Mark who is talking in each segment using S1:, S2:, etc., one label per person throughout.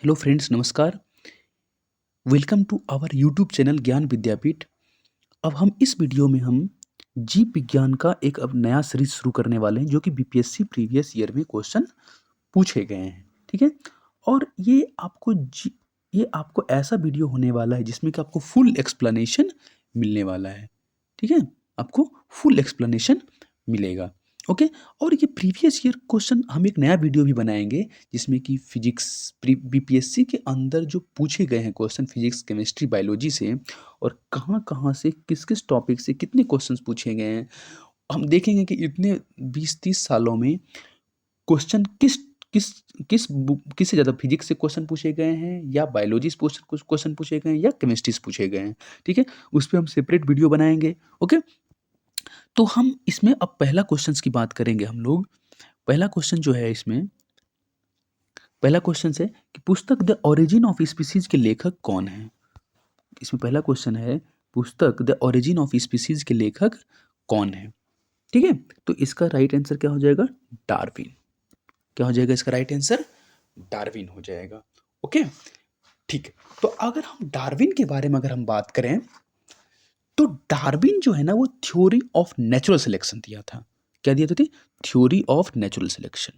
S1: Hello friends, नमस्कार। Welcome to our YouTube channel Gyan Vidyapeeth. अब हम इस वीडियो में हम जीव विज्ञान का एक अब नया सीरीज शुरू करने वाले हैं जो कि बीपीएससी प्रीवियस ईयर में क्वेश्चन पूछे गए हैं। ठीक है। और ये आपको ऐसा वीडियो होने वाला है जिसमें कि आपको फुल एक्सप्लेनेशन मिलने वाला है। ठीक है। आपको फुल एक्सप्लेनेशन मिलेगा। ओके। और ये प्रीवियस ईयर क्वेश्चन हम एक नया वीडियो भी बनाएंगे जिसमें कि फिजिक्स बीपीएससी के अंदर जो पूछे गए हैं क्वेश्चन फिजिक्स केमिस्ट्री बायोलॉजी से और कहाँ कहाँ से किस किस टॉपिक से कितने क्वेश्चंस पूछे गए हैं। हम देखेंगे कि इतने 20-30 सालों में क्वेश्चन किस किस किससे ज़्यादा फिजिक्स से क्वेश्चन पूछे गए हैं या बायोलॉजी से कुछ क्वेश्चन पूछे गए हैं या केमिस्ट्री से पूछे गए हैं। ठीक है। उस पर हम सेपरेट वीडियो बनाएंगे। ओके। तो हम इसमें अब पहला क्वेश्चंस की बात करेंगे हम लोग। पहला क्वेश्चन जो है इसमें पहला क्वेश्चन है कि पुस्तक द ओरिजिन ऑफ स्पीसीज के लेखक कौन है। इसमें पहला क्वेश्चन है पुस्तक द ओरिजिन ऑफ स्पीसीज के लेखक कौन है। ठीक है। तो इसका राइट आंसर क्या हो जाएगा? डार्विन। क्या हो जाएगा इसका राइट आंसर? डार्विन हो जाएगा। ओके। ठीक है। तो अगर हम डार्विन के बारे में अगर हम बात करें तो डार्विन जो है ना वो थ्योरी ऑफ नेचुरल सिलेक्शन दिया था। क्या दिया था? Theory of natural selection.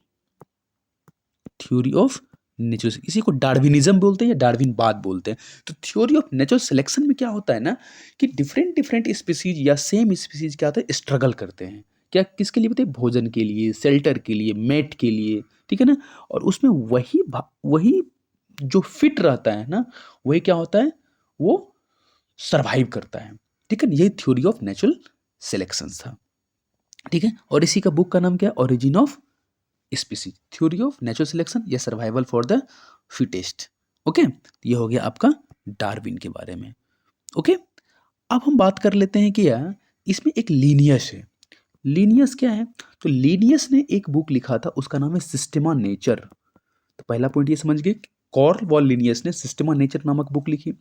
S1: Theory of natural, इसी को डार्विनिज्म बोलते हैं या डार्विनवाद बोलते हैं। तो थ्योरी ऑफ नेचुरल सिलेक्शन में क्या होता है ना कि डिफरेंट डिफरेंट स्पीसीज या सेम स्पीसीज क्या होता है, स्ट्रगल करते हैं। क्या किसके लिए बताइए? भोजन के लिए, शेल्टर के लिए, मेट के लिए। ठीक है ना। और उसमें वही जो फिट रहता है ना वही क्या होता है, वो सरवाइव करता है। ठीक है। यही थ्योरी ऑफ नेचुरल सिलेक्शन था। ठीक है। और इसी का बुक का नाम क्या है? Origin of species, theory of natural selection या survival for the fittest. Okay. ये हो गया आपका डार्विन के बारे में। ओके। अब हम बात कर लेते हैं कि यार इसमें एक लीनियस है। लीनियस क्या है? तो लीनियस ने एक बुक लिखा था, उसका नाम है सिस्टेमा नेचर। तो पहला पॉइंट ये समझ गए, कॉर्ल वॉल लीनियस ने सिस्टेमा नेचर नामक बुक लिखी।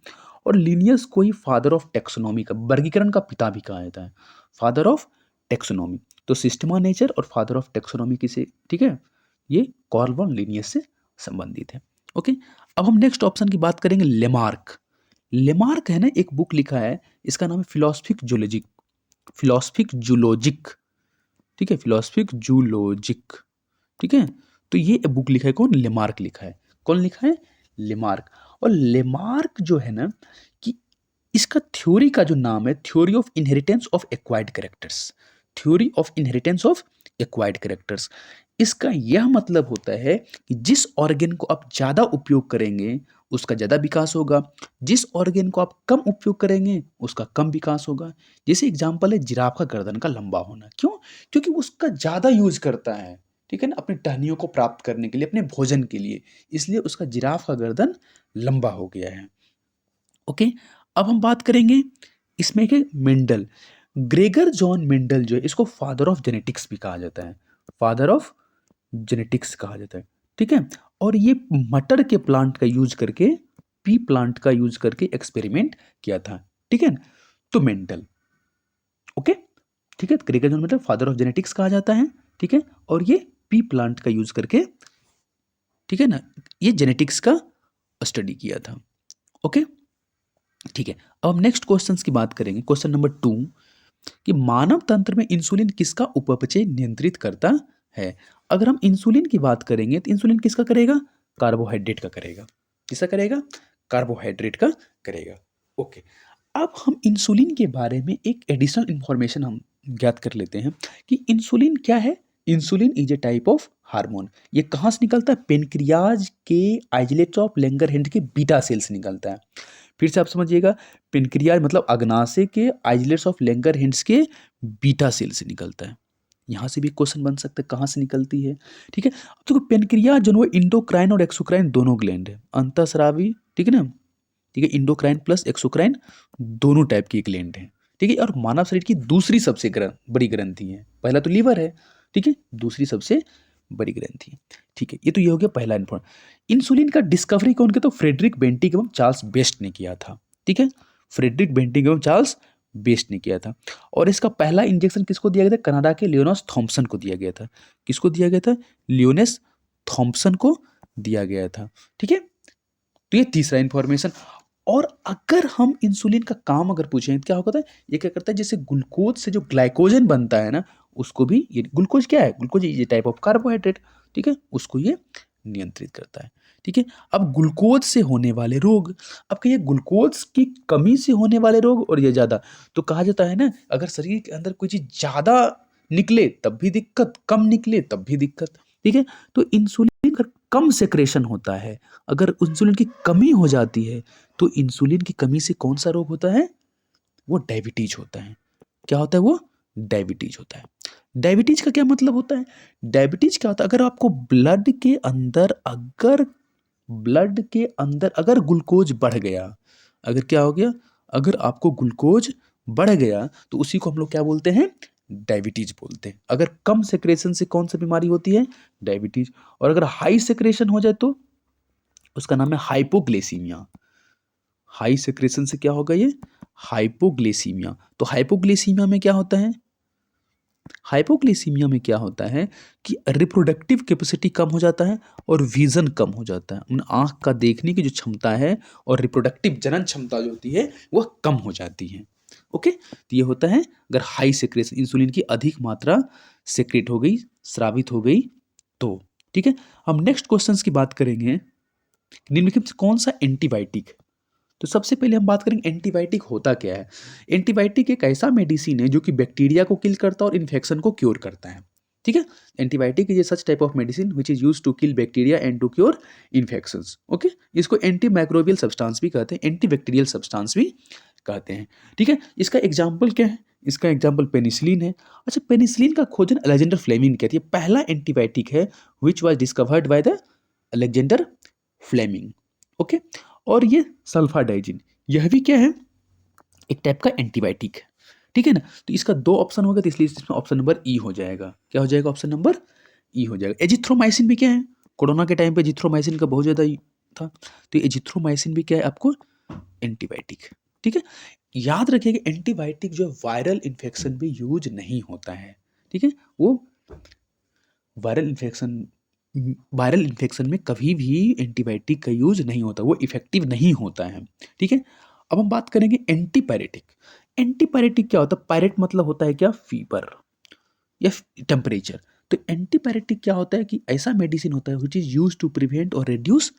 S1: और लीनियस को ही फादर ऑफ टेक्सोनॉमी का, वर्गीकरण का पिता भी कहा जाता है, फादर ऑफ टेक्सोनॉमी। तो सिस्टेमा नेचर और फादर ऑफ टेक्सोनॉमी किसे? ठीक है, ये कॉर्ल वॉन लीनियस से संबंधित है। ओके। अब हम नेक्स्ट ऑप्शन की बात करेंगे, लेमार्क। लेमार्क है ना, एक बुक लिखा है, इसका नाम है फिलोसफिक जूलॉजिक। Philosophic zoologic. ठीक है, फिलोसफिक जूलॉजिक। ठीक है। तो ये बुक लिखा है कौन? लेमार्क लिखा है। कौन लिखा है? लेमार्क। और लेमार्क जो है ना कि इसका थ्योरी का जो नाम है theory of inheritance of acquired characters. Theory of inheritance of acquired characters. इसका यह मतलब होता है कि जिस ऑर्गेन को आप ज़्यादा उपयोग करेंगे उसका ज़्यादा विकास होगा, जिस ऑर्गेन को आप कम उपयोग करेंगे उसका कम विकास होगा। जैसे एग्जाम्पल है जिराफ का गर्दन का लंबा होना। क्यों? क्योंकि उसका ज़्यादा यूज करता है, ठीक है ना, अपनी टहनियों को प्राप्त करने के लिए, अपने भोजन के लिए, इसलिए उसका जिराफ का गर्दन लंबा हो गया है। ओके। अब हम बात करेंगे इसमें के मेंडल। ग्रेगर जॉन मेंडल जो है इसको फादर ऑफ जेनेटिक्स भी कहा जाता है, फादर ऑफ जेनेटिक्स कहा जाता है। ठीक है। और ये मटर के प्लांट का यूज करके, पी प्लांट का यूज करके एक्सपेरिमेंट किया था। ठीक है। तो मेंडल। ओके। ठीक है। ग्रेगर जॉन मतलब फादर ऑफ जेनेटिक्स कहा जाता है। ठीक है। और ये पी प्लांट का यूज करके, ठीक है ना, ये जेनेटिक्स का स्टडी किया था। ओके। ठीक है। अब हम नेक्स्ट क्वेश्चंस की बात करेंगे। क्वेश्चन नंबर 2 कि मानव तंत्र में इंसुलिन किसका उपापचय नियंत्रित करता है। अगर हम इंसुलिन की बात करेंगे तो इंसुलिन किसका करेगा? कार्बोहाइड्रेट का करेगा। किसका करेगा? कार्बोहाइड्रेट का करेगा। ओके। अब हम इंसुलिन के बारे में एक एडिशनल इंफॉर्मेशन हम ज्ञात कर लेते हैं कि इंसुलिन क्या है। Insulin is a type of hormone. ये कहाँ से निकलता है? पेनक्रियाज के आइसलेट्स ऑफ लैंगरहैंस के बीटा सेल से निकलता है। फिर से आप समझिएगा, पेनक्रियाज मतलब अग्नाशय के आइसलेट्स ऑफ लैंगरहैंस के बीटा सेल से निकलता है। यहाँ से भी क्वेश्चन बन सकता है कहाँ से निकलती है। ठीक है। अब देखो पेनक्रियाज जो है इंडोक्राइन और एक्सोक्राइन दोनों ग्लैंड है, अंतःस्रावी। ठीक है ना। ठीक है। इंडोक्राइन प्लस एक्सोक्राइन दोनों टाइप की ग्लैंड है। ठीक है। और मानव शरीर की दूसरी सबसे बड़ी ग्रंथि है। पहला तो लीवर है, ठीक है, दूसरी सबसे बड़ी ग्रंथि। ठीक है। ये हो गया पहला इन्फॉर्म। इंसुलिन का डिस्कवरी कौन किया? तो फ्रेडरिक बेंटिक एवं चार्ल्स बेस्ट ने किया था। ठीक है। फ्रेडरिक बेंटिक एवं चार्ल्स बेस्ट ने किया था। और इसका पहला इंजेक्शन किसको दिया गया था? कनाडा के लियोनस थॉम्पसन को दिया गया था। किसको दिया गया था? लियोनेस थॉम्पसन को दिया गया था। ठीक है। तो ये तीसरा इंफॉर्मेशन। और अगर हम इंसुलिन का काम अगर पूछें तो क्या होता है, ये क्या करता है, जैसे ग्लूकोज से जो ग्लाइकोजन बनता है ना, उसको भी ये ग्लूकोज क्या है, ग्लूकोज ये टाइप ऑफ कार्बोहाइड्रेट, ठीक है, उसको ये नियंत्रित करता है। ठीक है, अब ग्लूकोज से होने वाले रोग, अब कहिए ग्लूकोज की कमी से होने वाले रोग और ये ज़्यादा, तो कहा जाता है ना, अगर शरीर के अंदर कोई चीज़ ज़्यादा निकले तब भी दिक्कत, कम निकले तब भी दिक्कत। ठीक है, तो इंसुलिन का कम सेक्रेशन होता है, अगर इंसुलिन की कमी हो जाती है तो इंसुलिन की कमी से कौन सा रोग होता है, वो डायबिटीज होता है। क्या होता है वो, डायबिटीज होता है। डायबिटीज का क्या मतलब होता है, डायबिटीज क्या होता है, अगर आपको ब्लड के अंदर अगर ग्लूकोज बढ़ गया, अगर क्या हो गया, अगर आपको ग्लूकोज बढ़ गया तो उसी को हम लोग क्या बोलते हैं, डायबिटीज बोलते हैं। अगर कम सेक्रेशन से कौन सी बीमारी होती है, डायबिटीज। और अगर हाई सेक्रेशन हो जाए तो उसका नाम है हाइपोग्लिसीमिया। हाई सेक्रेशन से क्या होगा, ये हाइपोग्लिसीमिया। तो हाइपोग्लिसीमिया में क्या होता है, हाइपोग्लिसीमिया में क्या होता है कि रिप्रोडक्टिव कैपेसिटी कम हो जाता है और विजन कम हो जाता है, उन आँख का देखने की जो क्षमता है और रिप्रोडक्टिव जनन क्षमता जो होती है वह कम हो जाती है। ओके, तो ये होता है अगर हाई सेक्रेशन, इंसुलिन की अधिक मात्रा सेक्रेट हो गई, स्रावित हो गई तो। ठीक है, हम नेक्स्ट क्वेश्चंस की बात करेंगे, निम्नलिखित में से कौन सा एंटीबायोटिक, तो सबसे पहले हम बात करेंगे एंटीबायोटिक होता क्या है। एंटीबायोटिक एक ऐसा मेडिसिन है जो कि बैक्टीरिया को किल करता है और इन्फेक्शन को क्योर करता है। ठीक है, antibiotic is a such type of medicine which is use to kill bacteria and to cure infections. Okay, इसको एंटी माइक्रोबियल सब्सटेंस भी कहते हैं, एंटी बैक्टीरियल सब्सटेंस भी कहते हैं। ठीक है, इसका एग्जाम्पल क्या है, इसका एग्जाम्पल पेनिसिलिन है। अच्छा, पेनिसिलिन का खोजन अलेक्जेंडर फ्लेमिंग कहती है, पहला एंटीबायोटिक है which was discovered by the Alexander Fleming. Okay, और ये सल्फाडाइजिन, यह भी क्या है, एक टाइप का एंटीबायोटिक है। ठीक है ना, तो इसका दो ऑप्शन होगा, तो इसलिए इसमें ऑप्शन नंबर ई हो जाएगा। क्या हो जाएगा, ऑप्शन नंबर ई हो जाएगा। एजिथ्रोमाइसिन भी क्या है, कोरोना के टाइम पे एजिथ्रोमाइसिन का बहुत ज़्यादा था, तो एजिथ्रोमाइसिन भी क्या है आपको, एंटीबायोटिक। ठीक है, याद रखिएगा एंटीबायोटिक जो वायरल इन्फेक्शन भी यूज नहीं होता है। ठीक है, वो वायरल इन्फेक्शन वायरल इन्फेक्शन में कभी भी एंटीबायोटिक का यूज नहीं होता, वो इफेक्टिव नहीं होता है। ठीक है, अब हम बात करेंगे एंटीपायरेटिक। एंटीपायरेटिक क्या होता है, पायरेट मतलब होता है क्या, फीवर या टेम्परेचर। तो एंटीपायरेटिक क्या होता है कि ऐसा मेडिसिन होता है which is use to prevent और रिड्यूस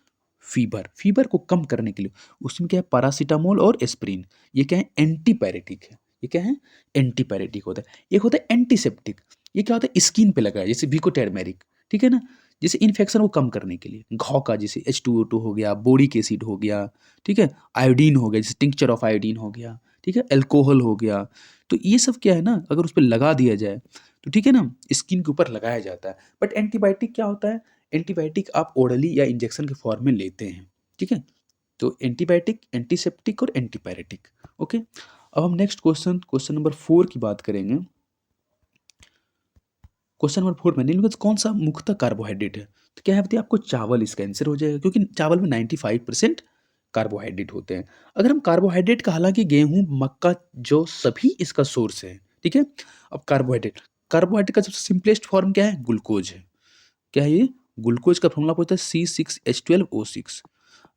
S1: फीवर, फीवर को कम करने के लिए। उसमें क्या है, पैरासीटामोल और एस्प्रिन, ये क्या है, एंटीपायरेटिक है। ये क्या है, एंटीपायरेटिक होता है। एक होता है एंटीसेप्टिक, ये क्या होता है, स्किन पे लगा है, जैसे विको टर्मेरिक। ठीक है ना, जैसे इन्फेक्शन को कम करने के लिए, घाव का जैसे H2O2 हो गया, बोरिक एसिड हो गया, ठीक है, आयोडीन हो गया, जैसे टिंक्चर ऑफ आयोडीन हो गया, ठीक है, अल्कोहल हो गया। तो ये सब क्या है ना, अगर उस पर लगा दिया जाए तो ठीक है ना, स्किन के ऊपर लगाया जाता है। बट एंटीबायोटिक क्या होता है, एंटीबायोटिक आप ओरली या इंजेक्शन के फॉर्म में लेते हैं। ठीक है, तो एंटीबायोटिक, एंटीसेप्टिक और एंटीपायरेटिक। ओके, अब हम नेक्स्ट क्वेश्चन नंबर 4 की बात करेंगे। क्वेश्चन नंबर 4 में निम्नलिखित कौन सा मुख्यतः कार्बोहाइड्रेट है, तो क्या है बताइए, आपको चावल इसका आंसर हो जाएगा, क्योंकि चावल में 95% कार्बोहाइड्रेट होते हैं। अगर हम कार्बोहाइड्रेट का, हालांकि गेहूं, मक्का, जो सभी इसका सोर्स है। ठीक है, अब कार्बोहाइड्रेट, कार्बोहाइड्रेट का सबसे सिंपलेस्ट फॉर्म क्या है, ग्लूकोज है। क्या है ये, ग्लूकोज का फॉर्मूला पूछता है C6H12O6।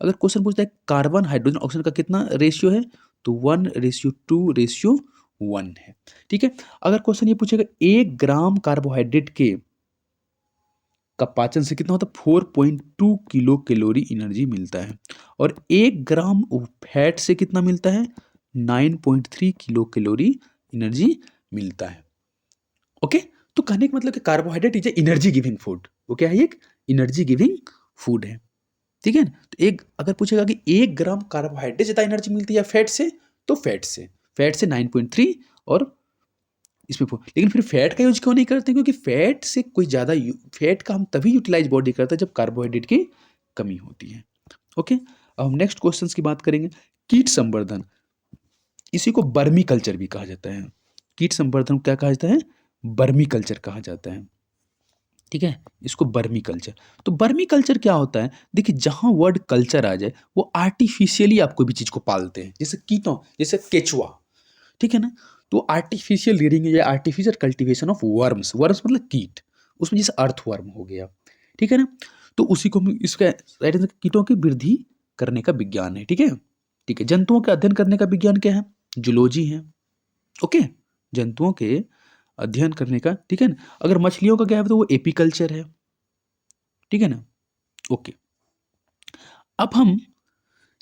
S1: अगर क्वेश्चन पूछता है कार्बन हाइड्रोजन ऑक्सीजन का कितना रेशियो है, तो 1:2:1 है। ठीक है, अगर क्वेश्चन ये पूछेगा 1 ग्राम कार्बोहाइड्रेट के का पाचन से कितना होता है, 4.2 किलो कैलोरी एनर्जी मिलता है, और 1 ग्राम फैट से कितना मिलता है, 9.3 किलो कैलोरी एनर्जी मिलता है। ओके, तो कहने का मतलब कि carbohydrate is a energy giving food, वो क्या है, एक एनर्जी गिविंग फूड है। ठीक है ना, तो एक अगर पूछेगा कि 1 ग्राम कार्बोहाइड्रेट ज़्यादा एनर्जी मिलती है या फैट से, तो फैट से 9.3 और इसमें लेकिन फिर फैट का यूज क्यों नहीं करते, क्योंकि फैट से कोई ज़्यादा फैट का हम तभी यूटिलाइज बॉडी करता है जब कार्बोहाइड्रेट की कमी होती है। ओके, अब हम नेक्स्ट क्वेश्चन की बात करेंगे, कीट संवर्धन, इसी को बर्मी कल्चर भी कहा जाता है। कीट संवर्धन क्या कहा जाता है, बर्मी कल्चर कहा जाता है। ठीक है, इसको बर्मी कल्चर। तो बर्मी कल्चर क्या होता है, देखिए जहाँ वर्ड कल्चर आ जाए वो आर्टिफिशियली आप कोई भी चीज़ को पालते हैं, जैसे कीटों, जैसे केचुआ। ठीक है ना, तो आर्टिफिशियल रीडिंग या artificial cultivation of worms, worms मतलब कीट, उसमें जैसे अर्थ वर्म हो गया। ठीक है ना, तो उसी को हम इसका कीटों की वृद्धि करने का विज्ञान है। ठीक है, ठीक है। जंतुओं के अध्ययन करने का विज्ञान क्या है? जूलॉजी है। ओके, जंतुओं के अध्ययन करने का, ठीक है ना। अगर मछलियों का क्या है तो वो एपीकल्चर है। ठीक है ना। ओके, अब हम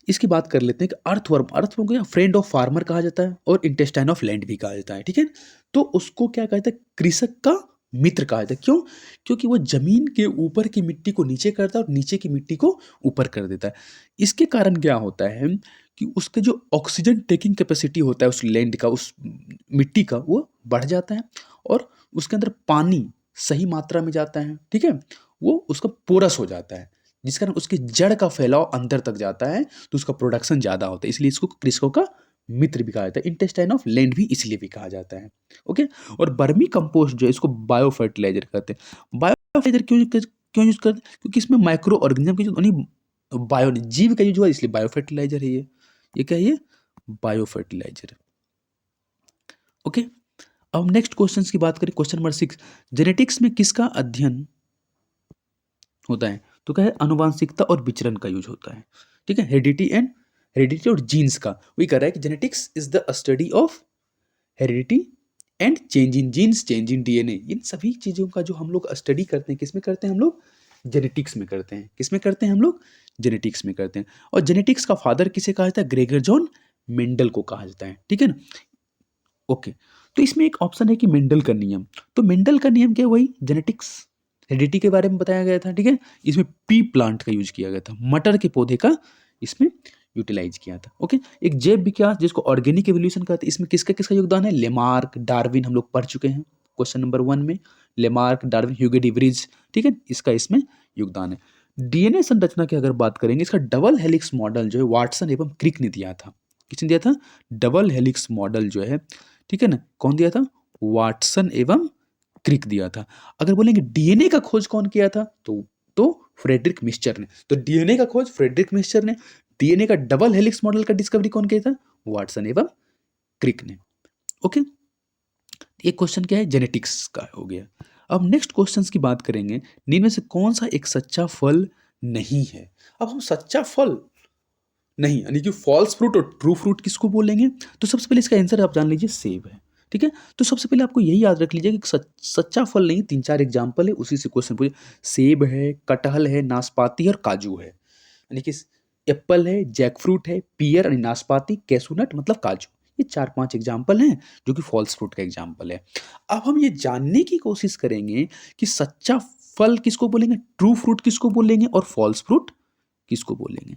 S1: इसकी बात कर लेते हैं कि अर्थवर्म, अर्थवर्म को फ्रेंड ऑफ फार्मर कहा जाता है और इंटेस्टाइन ऑफ लैंड भी कहा जाता है। ठीक है, तो उसको क्या कहा जाता है? कृषक का मित्र कहा जाता है। क्यों? क्योंकि वो जमीन के ऊपर की मिट्टी को नीचे करता है और नीचे की मिट्टी को ऊपर कर देता है। इसके कारण क्या होता है कि उसका जो ऑक्सीजन टेकिंग कैपेसिटी होता है उस लैंड का, उस मिट्टी का, वो बढ़ जाता है और उसके अंदर पानी सही मात्रा में जाता है। ठीक है, वो उसका पोरस हो जाता है, जिस कारण उसकी जड़ का फैलाव अंदर तक जाता है, तो उसका प्रोडक्शन ज़्यादा होता है। इसलिए इसको कृषकों का मित्र भी कहा जाता है। इंटेस्टाइन ऑफ लैंड भी इसलिए भी कहा जाता है। ओके, और बर्मी कंपोस्ट जो है इसको बायो फर्टिलाइजर कहते हैं। बायो फर्टिलाइजर क्यों यूज करते हैं? क्योंकि इसमें माइक्रो ऑर्गेनिज्म की जो बायो जीव का यूज हुआ, इसलिए बायो फर्टिलाइजर है ये क्या है? ये बायो फर्टिलाइजर। ओके, अब नेक्स्ट क्वेश्चन की बात करें, क्वेश्चन नंबर 6, जेनेटिक्स में किसका अध्ययन होता है? तो क्या है? अनुवांशिकता और विचरण का यूज होता है। ठीक है, हेरिडिटी और जीन्स का। वही कह रहा है कि genetics is the study of heredity and change in genes, change in DNA. इन सभी चीजों का जो हम लोग स्टडी करते हैं, किसमें करते हैं हम लोग? जेनेटिक्स में करते हैं। किसमें करते हैं हम लोग? जेनेटिक्स में करते हैं। और जेनेटिक्स का फादर किसे कहा जाता है? ग्रेगर जॉन मेंडल को कहा जाता है। ठीक है ना। ओके, तो इसमें एक ऑप्शन है कि मेंडल का नियम। तो मेंडल का नियम क्या है? वही जेनेटिक्स हेरिडिटी के बारे में बताया गया था। ठीक है, इसमें पी प्लांट का यूज किया गया था, मटर के पौधे का इसमें यूटिलाइज किया था। ओके, एक जैव विकास जिसको ऑर्गेनिक एवोल्यूशन कहते हैं, इसमें किसका किसका योगदान है? लेमार्क, डार्विन, हम लोग पढ़ चुके हैं क्वेश्चन नंबर 1 में। Lamarck, Darwin, Hugo de Vries. ठीक है, इसका इसमें योगदान है। डीएनए संरचना की अगर बात करेंगे, इसका डबल हेलिक्स मॉडल जो है वाटसन एवं क्रिक ने दिया था। किसने दिया था? डबल हेलिक्स मॉडल जो है, ठीक है ना, कौन दिया था? वाटसन एवं क्रिक दिया था। अगर बोलेंगे डीएनए का खोज कौन किया था, तो फ्रेडरिक मिस्चर ने। तो डीएनए का खोज फ्रेडरिक मिस्चर ने, डीएनए का डबल हेलिक्स मॉडल का डिस्कवरी कौन किया था? वाटसन एवं क्रिक ने। ओके, एक क्वेश्चन क्या है? जेनेटिक्स का हो गया। अब नेक्स्ट क्वेश्चंस की बात करेंगे, निम्न में से कौन सा एक सच्चा फल नहीं है? अब हम सच्चा फल नहीं, यानी कि फॉल्स फ्रूट और ट्रू फ्रूट किसको बोलेंगे? तो सबसे पहले इसका आंसर आप जान लीजिए, सेब है। ठीक है, तो सबसे पहले आपको यही याद रख लीजिए कि सच्चा फल नहीं, 3-4 एग्जाम्पल है, उसी से क्वेश्चन पूछे। सेब है, कटहल है, नाशपाती और काजू है। यानी कि एप्पल है, जैक फ्रूट है, पियर यानी नाशपाती, कैशूनट मतलब काजू। ये 4-5 एग्जाम्पल हैं जो कि फॉल्स फ्रूट का एग्जाम्पल है। अब हम ये जानने की कोशिश करेंगे कि सच्चा फल किसको बोलेंगे, ट्रू फ्रूट किसको बोलेंगे और फॉल्स फ्रूट किसको बोलेंगे।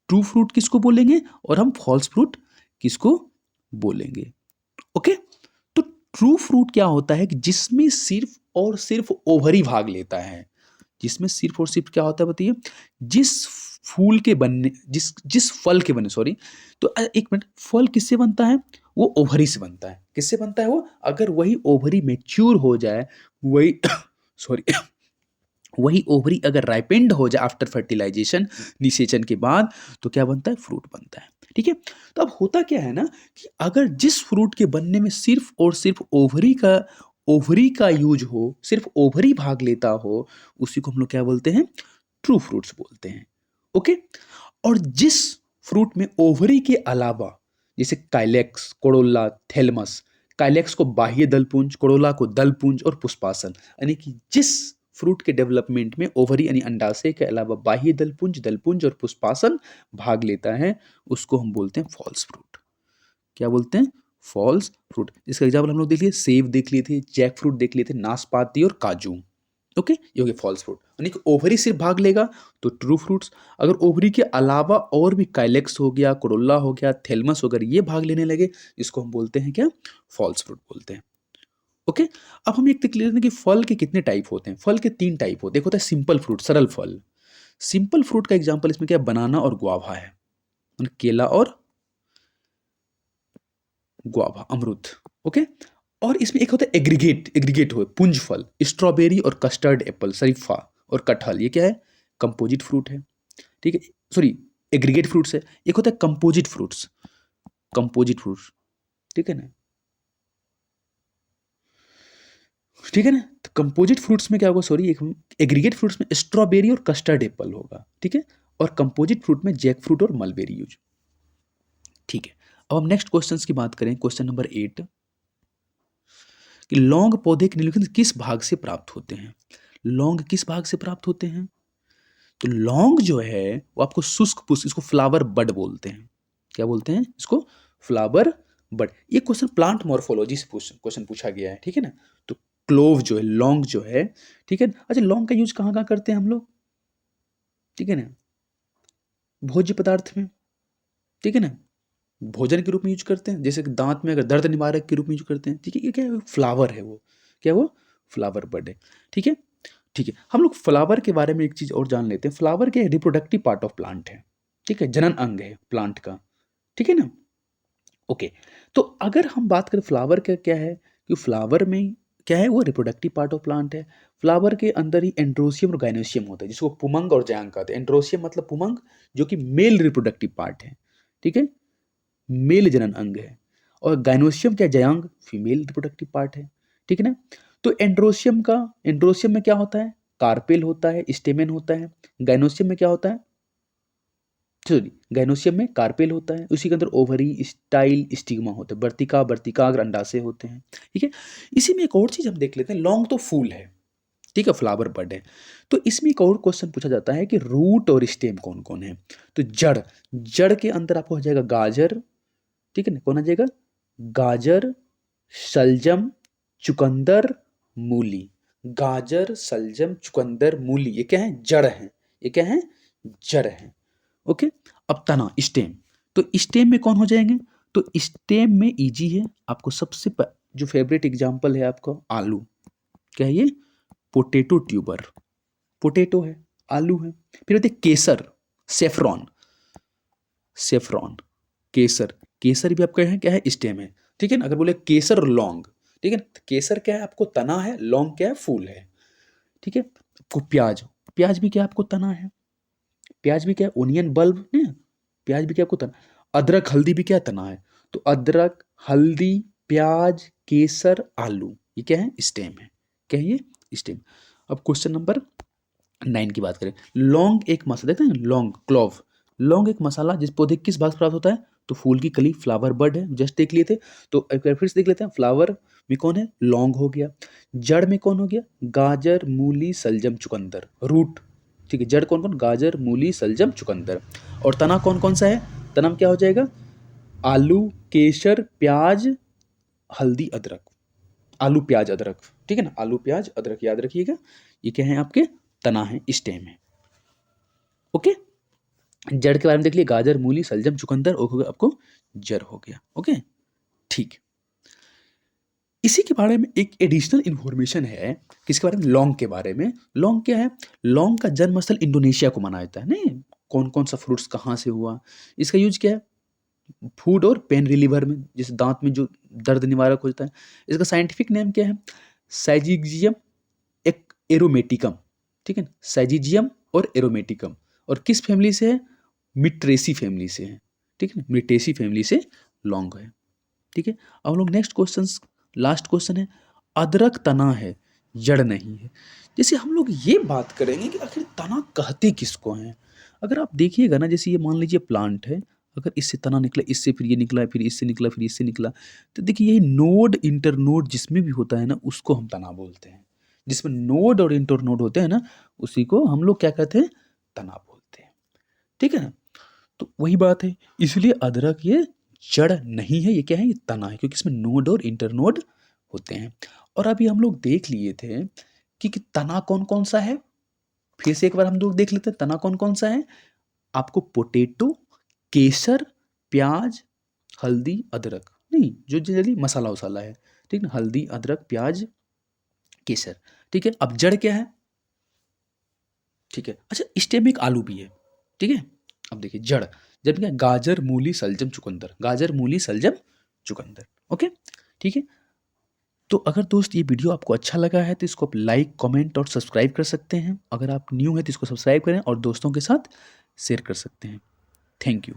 S1: ट्रू फ्रूट किसको बोलेंगे और हम फॉल्स फ्रूट किसको बोलेंगे। ओके, तो ट्रू फ्रूट क्या होता है कि जिसमें सिर्फ और सिर्फ ओवरी भाग लेता है। जिसमें सिर्फ और सिर्फ क्या होता है बताइए? जिस फूल के बनने, जिस जिस फल के बनने, सॉरी, तो एक मिनट, फल किससे बनता है? वो ओवरी से बनता है। किससे बनता है वो? अगर वही ओवरी मैच्योर हो जाए, वही सॉरी वही ओवरी अगर राइपेंड हो जाए आफ्टर फर्टिलाइजेशन, निषेचन के बाद, तो क्या बनता है? फ्रूट बनता है। ठीक है, तो अब होता क्या है ना कि अगर जिस फ्रूट के बनने में सिर्फ और सिर्फ ओवरी का यूज हो, सिर्फ ओवरी भाग लेता हो, उसी को हम लोग क्या बोलते हैं? ट्रू फ्रूट्स बोलते हैं। ओके, और जिस फ्रूट में ओवरी के अलावा, जैसे काइलेक्स, कोरोला, थैलमस, काइलेक्स को बाह्य दलपुंज, कोरोला को दलपुंज और पुष्पासन, यानी कि जिस फ्रूट के डेवलपमेंट में ओवरी यानी अंडाशय के अलावा बाह्य दलपुंज, दलपुंज और पुष्पासन भाग लेता है, उसको हम बोलते हैं फॉल्स फ्रूट। क्या बोलते हैं? False fruit. इसका एग्जाम्पल हम लोग देख लिए, सेब देख लिए थे, जैक फ्रूट देख लिए थे, नाशपाती और काजू। ओके, ये हो गया फॉल्स फ्रूट। यानी कि ओवरी सिर्फ भाग लेगा तो ट्रू फ्रूट्स। अगर ओवरी के अलावा और भी काइलेक्स हो गया, कोरोला हो गया, थैलमस वगैरह ये भाग लेने लगे, इसको हम बोलते हैं क्या? फॉल्स फ्रूट बोलते हैं। ओके, अब हम एक क्लियर हैं कि फल के कितने टाइप होते हैं। फल के 3 टाइप होते हैं। एक होता है सिंपल फ्रूट, सरल फल। सिंपल फ्रूट का एग्जांपल इसमें क्या है? बनाना और गुआवा है, मतलब केला और गुआवा, अमरूद। ओके, और इसमें एक होता है एग्रीगेट हो, पुंज फल, स्ट्रॉबेरी और कस्टर्ड एप्पल, शरीफा और कटहल, ये क्या है? कंपोजिट फ्रूट है। ठीक है, सॉरी, एग्रीगेट फ्रूट्स है। एक होता है कंपोजिट फ्रूट्स, ठीक है ना। ठीक है ना, तो कंपोजिट फ्रूट्स में क्या होगा? सॉरी, एक एग्रीगेट फ्रूट्स में स्ट्रॉबेरी और कस्टर्ड एप्पल होगा। ठीक है, और कंपोजिट फ्रूट में जैक फ्रूट और मलबेरी यूज। ठीक है, अब हम नेक्स्ट क्वेश्चंस की बात करें। क्वेश्चन नंबर 8 कि लौंग पौधे के निम्नलिखित किस भाग से प्राप्त होते हैं? लौंग किस भाग से प्राप्त होते हैं? तो लौंग जो है वो आपको शुष्क पुष्प, इसको फ्लावर बड बोलते हैं। क्या बोलते हैं इसको? Flower bud. ये क्वेश्चन प्लांट मॉर्फोलॉजी से क्वेश्चन पूछा गया है, ठीक है ना। तो क्लोव जो है, लौंग जो है, ठीक है। अच्छा, लौंग का यूज कहाँ कहाँ करते हैं हम लोग? ठीक है ना, भोज्य पदार्थ में, ठीक है ना, भोजन के रूप में यूज करते हैं, जैसे कि दांत में अगर दर्द निवारक के रूप में यूज करते हैं, ठीक है। ये क्या है? फ्लावर है वो, क्या वो? फ्लावर बड है, ठीक है। ठीक है, हम लोग फ्लावर के बारे में एक चीज और जान लेते हैं। फ्लावर क्या है? रिप्रोडक्टिव पार्ट ऑफ प्लांट है, ठीक है, जनन अंग है प्लांट का, ठीक है ना। ओके, तो अगर हम बात करें फ्लावर का क्या है, कि फ्लावर में क्या है? वो रिप्रोडक्टिव पार्ट ऑफ प्लांट है। फ्लावर के अंदर ही एंड्रोसियम और गाइनोसियम होता है, जिसको पुमंग और जयांग कहते हैं। एंड्रोसियम मतलब पुमंग, जो कि मेल रिप्रोडक्टिव पार्ट है, ठीक है, मेल जनन अंग है। और गाइनोसियम क्या? जयांग, फीमेल रिप्रोडक्टिव पार्ट है, ठीक है ना। तो एंड्रोसियम में क्या होता है? कार्पेल होता है, स्टेमेन होता है। गाइनोसियम में क्या होता है? सॉरी, गाइनोसियम में कार्पेल होता है, उसी के अंदर ओवरी, स्टाइल, स्टिग्मा होते हैं, वर्तिका, वर्तिकाग्र, अंडाशय होते हैं, ठीक है। इसी में एक और चीज हम देख लेते हैं। लौंग तो फूल है, ठीक है, फ्लावर बड है। तो इसमें एक और क्वेश्चन पूछा जाता है कि रूट और स्टेम कौन कौन है? तो जड़, जड़ के अंदर आपको हो जाएगा गाजर, ठीक है ना, कौन आ जाएगा? गाजर, शलजम, चुकंदर, मूली। गाजर, शलजम, चुकंदर, मूली, ये क्या है? जड़ है। ये क्या है? जड़ है। ओके, अब तना, स्टेम। तो स्टेम में कौन हो जाएंगे? तो स्टेम में इजी है आपको, सबसे जो फेवरेट एग्जांपल है आपका, आलू। क्या है ये? पोटैटो ट्यूबर, पोटैटो है, आलू है। फिर होते हैं केसर, सेफ्रॉन, सेफ्रॉन, केसर, केसर भी आपका है, क्या है? स्टेम है, ठीक है ना। अगर बोले केसर और लौंग, ठीक है ना, तो केसर क्या है? आपको तना है, लौंग क्या है? फूल है, ठीक है। आपको प्याज, प्याज भी क्या है? आपको तना है। प्याज भी क्या है? ओनियन बल्ब ने, प्याज भी क्या आपको तना। अदरक, हल्दी भी क्या तना है। तो अदरक, हल्दी, प्याज, केसर, आलू, ये क्या है? स्टेम है। क्या है ये? स्टेम। अब क्वेश्चन नंबर 9 की बात करें। लौंग एक मसाला, देखते हैं लौंग, क्लोव। लौंग एक मसाला जिस पौधे किस भाग से प्राप्त होता है? तो फूल की कली, फ्लावर बड है, जस्ट देख लिए थे। तो एक बार फिर से देख लेते हैं। फ्लावर में कौन है? लौंग हो गया। जड़ में कौन हो गया? गाजर, मूली, सलजम, चुकंदर। रूट, ठीक है, जड़ कौन कौन? गाजर, मूली, सलजम, चुकंदर। और तना कौन कौन सा है? तना में क्या हो जाएगा? आलू, केसर, प्याज, हल्दी, अदरक। आलू, प्याज, अदरक, ठीक है ना, आलू, प्याज, अदरक, याद रखिएगा। ये क्या है? आपके तना है, स्टेम है। ओके, जड़ के बारे में देख लिया, गाजर, मूली, सलजम, चुकंदर, और हो गया आपको जड़ हो गया। ओके, ठीक। इसी के बारे में एक एडिशनल इंफॉर्मेशन है, किसके बारे में? लौंग के बारे में। लौंग क्या है? लौंग का जन्मस्थल इंडोनेशिया को माना जाता है। नहीं, कौन कौन सा फ्रूट्स कहाँ से हुआ? इसका यूज क्या है? फूड और पेन रिलीवर में, जैसे दांत में जो दर्द निवारक होता है। इसका साइंटिफिक नेम क्या है? साइजिजियम एक एरोमेटिकम, ठीक है, साइजिजियम और एरोमेटिकम। और किस फैमिली से है? मिट्रेसी फैमिली से है, ठीक है ना, मिट्रेसी फैमिली से लौंग है, ठीक है। अब हम लोग नेक्स्ट क्वेश्चन, लास्ट क्वेश्चन है, अदरक तना है, जड़ नहीं है। जैसे हम लोग ये बात करेंगे कि आखिर तना कहते किसको हैं। अगर आप देखिएगा ना, जैसे ये मान लीजिए प्लांट है, अगर इससे तना निकला, इससे फिर ये निकला, फिर इससे निकला, फिर इससे निकला, तो देखिए यही नोड इंटरनोड जिसमें भी होता है ना, उसको हम तना बोलते हैं। जिसमें नोड और इंटरनोड होते हैं ना, उसी को हम लोग क्या कहते हैं? तना बोलते हैं, ठीक है ना। तो वही बात है, इसलिए अदरक ये जड़ नहीं है, ये क्या है? ये तना है, क्योंकि इसमें नोड और इंटरनोड होते हैं। और अभी हम लोग देख लिए थे कि तना कौन कौन सा है। फिर से एक बार हम लोग देख लेते हैं तना कौन कौन सा है। आपको पोटैटो, केसर, प्याज, हल्दी, अदरक, नहीं जो जनरली मसाला वसाला है, ठीक ना, हल्दी, अदरक, प्याज, केसर, ठीक है। अब जड़ क्या है? ठीक है, अच्छा, स्टेम में एक आलू भी है, ठीक है। अब देखिए जड़, जब क्या? गाजर, मूली, सलजम, चुकंदर, गाजर, मूली, सलजम, चुकंदर। ओके, ठीक है। तो अगर दोस्त ये वीडियो आपको अच्छा लगा है तो इसको आप लाइक, कमेंट और सब्सक्राइब कर सकते हैं। अगर आप न्यू हैं तो इसको सब्सक्राइब करें और दोस्तों के साथ शेयर कर सकते हैं। Thank you.